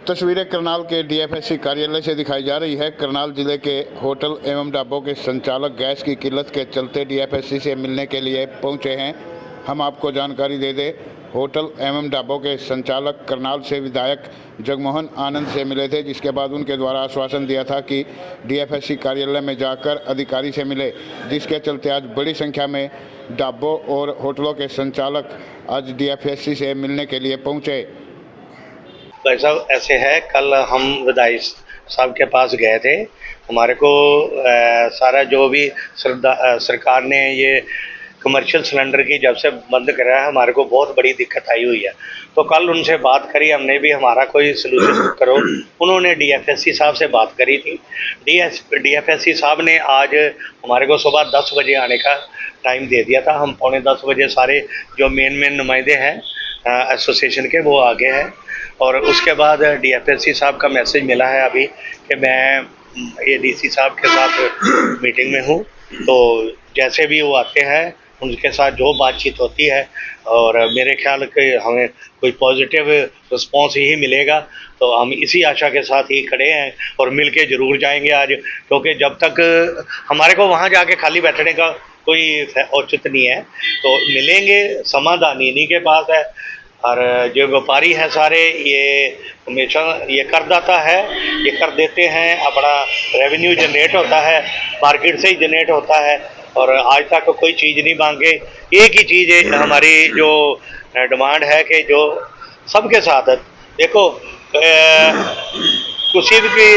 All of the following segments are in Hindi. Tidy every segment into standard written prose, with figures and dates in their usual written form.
तस्वीरें करनाल के डीएफएससी कार्यालय से दिखाई जा रही है। करनाल जिले के होटल एवं ढाबों के संचालक गैस की किल्लत के चलते डीएफएससी से मिलने के लिए पहुंचे हैं। हम आपको जानकारी दे दें, होटल एवं ढाबों के संचालक करनाल से विधायक जगमोहन आनंद से मिले थे, जिसके बाद उनके द्वारा आश्वासन दिया था कि डीएफएससी कार्यालय में जाकर अधिकारी से मिले, जिसके चलते आज बड़ी संख्या में ढाबों और होटलों के संचालक आज डीएफएससी से मिलने के लिए पहुँचे। भाई साहब ऐसे है, कल हम विधायक साहब के पास गए थे। हमारे को सारा जो भी सरकार ने ये कमर्शियल सिलेंडर की जब से बंद करा है, हमारे को बहुत बड़ी दिक्कत आई हुई है। तो कल उनसे बात करी हमने भी, हमारा कोई सलूशन करो। उन्होंने डीएफएससी साहब से बात करी थी। डीएफएससी साहब ने आज हमारे को सुबह 10 बजे आने का टाइम दे दिया था। हम 9:45 बजे सारे जो मेन नुमाइंदे हैं एसोसिएशन के वो आगे हैं। और उसके बाद डीएफएससी साहब का मैसेज मिला है अभी कि मैं एडीसी साहब के साथ मीटिंग में हूँ, तो जैसे भी वो आते हैं उनके साथ जो बातचीत होती है और मेरे ख्याल के हमें कोई पॉजिटिव रिस्पॉन्स ही मिलेगा। तो हम इसी आशा के साथ ही खड़े हैं और मिल के ज़रूर जाएंगे आज, क्योंकि जब तक हमारे को वहाँ जाके खाली बैठने का कोई औचित्य नहीं है। तो मिलेंगे, समाधान इन्हीं के पास है। और जो व्यापारी हैं सारे ये हमेशा ये करदाता है, ये कर देते हैं, अपना रेवेन्यू जनरेट होता है, मार्केट से ही जनरेट होता है। और आज तक कोई चीज़ नहीं मांगे। एक ही चीज़ हमारी जो डिमांड है कि जो सबके साथ देखो, किसी भी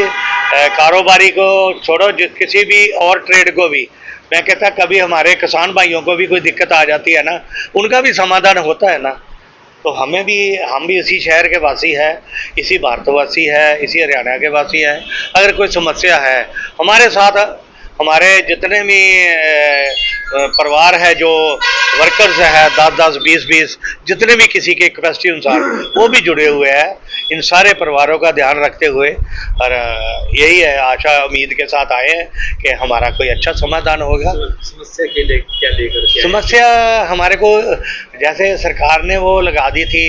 कारोबारी को छोड़ो, किसी भी और ट्रेड को भी मैं कहता कभी हमारे किसान भाइयों को भी कोई दिक्कत आ जाती है ना, उनका भी समाधान होता है ना। तो हम भी इसी शहर के वासी है, इसी भारतवासी है, इसी हरियाणा के वासी हैं। अगर कोई समस्या है हमारे साथ, हमारे जितने भी परिवार है, जो वर्कर्स है 10-10, 20-20, जितने भी किसी के कैपेसिटी अनुसार वो भी जुड़े हुए हैं। इन सारे परिवारों का ध्यान रखते हुए और यही है, आशा उम्मीद के साथ आए हैं कि हमारा कोई अच्छा समाधान होगा। समस्या के लिए क्या लेकर के? समस्या हमारे को जैसे सरकार ने वो लगा दी थी,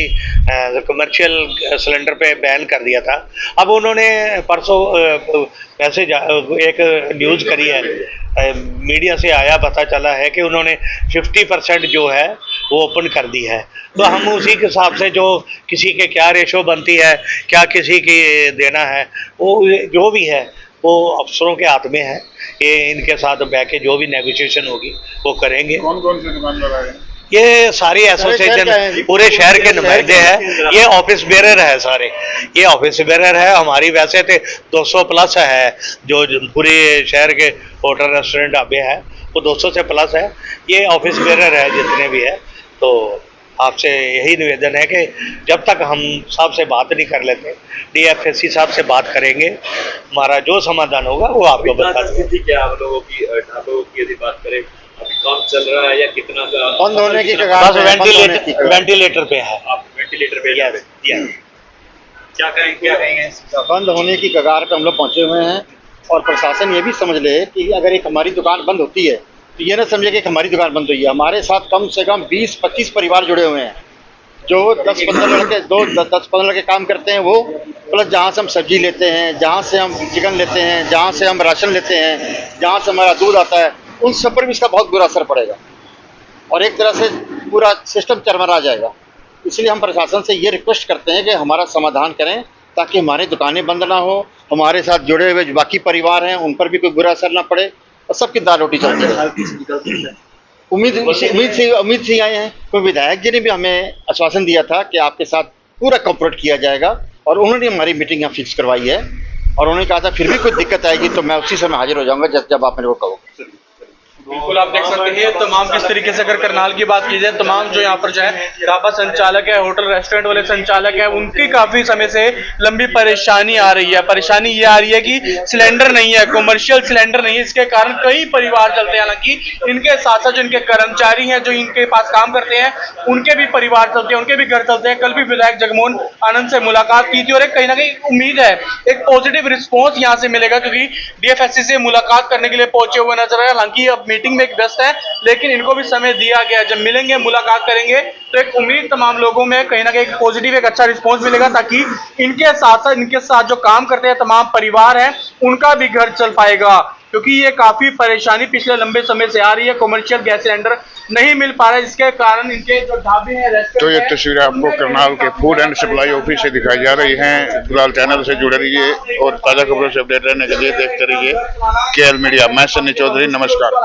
कमर्शियल सिलेंडर पे बैन कर दिया था। अब उन्होंने परसों मैसेज एक न्यूज़ करी है, मीडिया से आया, पता चला है कि उन्होंने 50% जो है वो ओपन कर दी है। तो हम उसी के हिसाब से जो किसी के क्या रेशो बनती है, क्या किसी की देना है, वो जो भी है वो अफसरों के हाथ में है। ये इनके साथ बैठ के जो भी नेगोशिएशन होगी वो करेंगे। कौन कौन से दुकानदार आए? ये सारी एसोसिएशन पूरे शहर के नुमाइंदे हैं। ये ऑफिस बेरर है सारे, ये ऑफिस बेरर है। हमारी वैसे तो 200 प्लस है, जो पूरे शहर के होटल रेस्टोरेंट ढाबे हैं वो 200 से प्लस है। ये ऑफिस बेरर है जितने भी है। तो आपसे यही निवेदन है कि जब तक हम साहब से बात नहीं कर लेते, डीएफएससी साहब से बात करेंगे, हमारा जो समाधान होगा वो आपको बता देंगे। क्या आप लोगों की ढाबों की यदि बात करें, काम चल रहा है या कितना का बंद होने की बस वेंटिलेटर पे है। आप वेंटिलेटर पे क्या कहेंगे? बंद होने की कगार पे हम लोग पहुंचे हुए हैं। और प्रशासन ये भी समझ ले कि अगर एक हमारी दुकान बंद होती है तो ये ना समझे कि हमारी दुकान बंद हुई है। हमारे साथ कम से कम 20-25 परिवार जुड़े हुए हैं, जो 10-15 लड़के 10-15 लड़के काम करते हैं वो, प्लस जहाँ से हम सब्जी लेते हैं, जहाँ से हम चिकन लेते हैं, जहाँ से हम राशन लेते हैं, जहाँ से हमारा दूध आता है, उन सब पर भी इसका बहुत बुरा असर पड़ेगा और एक तरह से पूरा सिस्टम चरमरा जाएगा। इसलिए हम प्रशासन से ये रिक्वेस्ट करते हैं कि हमारा समाधान करें, ताकि हमारी दुकानें बंद ना हो, हमारे साथ जुड़े हुए बाकी परिवार हैं उन पर भी कोई बुरा असर ना पड़े और सबकी दाल रोटी चलती रहे। उम्मीद से आए हैं। कोई विधायक जी ने भी हमें आश्वासन दिया था कि आपके साथ पूरा कोऑपरेट किया जाएगा, और उन्होंने हमारी मीटिंग यहाँ फिक्स करवाई है। और उन्होंने कहा था फिर भी कोई दिक्कत आएगी तो मैं उसी समय हाजिर हो जाऊँगा जब आप मेरे को कहोगे। बिल्कुल, आप देख सकते हैं तमाम किस तरीके से, अगर करनाल की बात की जाए, तमाम जो यहाँ पर जो है ढाबा संचालक है, होटल रेस्टोरेंट वाले संचालक है, उनकी काफी समय से लंबी परेशानी आ रही है। परेशानी ये आ रही है कि सिलेंडर नहीं है, कमर्शियल सिलेंडर नहीं है। इसके कारण कई परिवार चलते हैं। हालांकि इनके साथ साथ जो इनके कर्मचारी हैं, जो इनके पास काम करते हैं, उनके भी परिवार चलते हैं, उनके भी घर चलते हैं। कल भी विधायक जगमोहन आनंद से मुलाकात की थी और एक कहीं ना कहीं उम्मीद है एक पॉजिटिव रिस्पॉन्स यहाँ से मिलेगा, क्योंकि डीएफएससी से मुलाकात करने के लिए पहुंचे हुए नजर आए। हालांकि अब मीटिंग मीटिंग में व्यस्त है, लेकिन इनको भी समय दिया गया। जब मिलेंगे, मुलाकात करेंगे, तो एक उम्मीद तमाम लोगों में कहीं ना कहीं एक पॉजिटिव, एक अच्छा रिस्पॉन्स मिलेगा, ताकि इनके साथ जो काम करते हैं तमाम परिवार हैं, उनका भी घर चल पाएगा। क्योंकि ये काफी परेशानी पिछले लंबे समय से आ रही है, कमर्शियल गैस सिलेंडर नहीं मिल पा रहा है, जिसके कारण इनके जो ढाबे हैं, तो ये तस्वीरें आपको करनाल के फूड एंड सप्लाई ऑफिस से दिखाई जा रही हैं। फिलहाल चैनल से जुड़े रहिए और ताज़ा खबरों से अपडेट रहने के लिए देखते रहिए KL मीडिया। मैं सन्नी चौधरी, नमस्कार।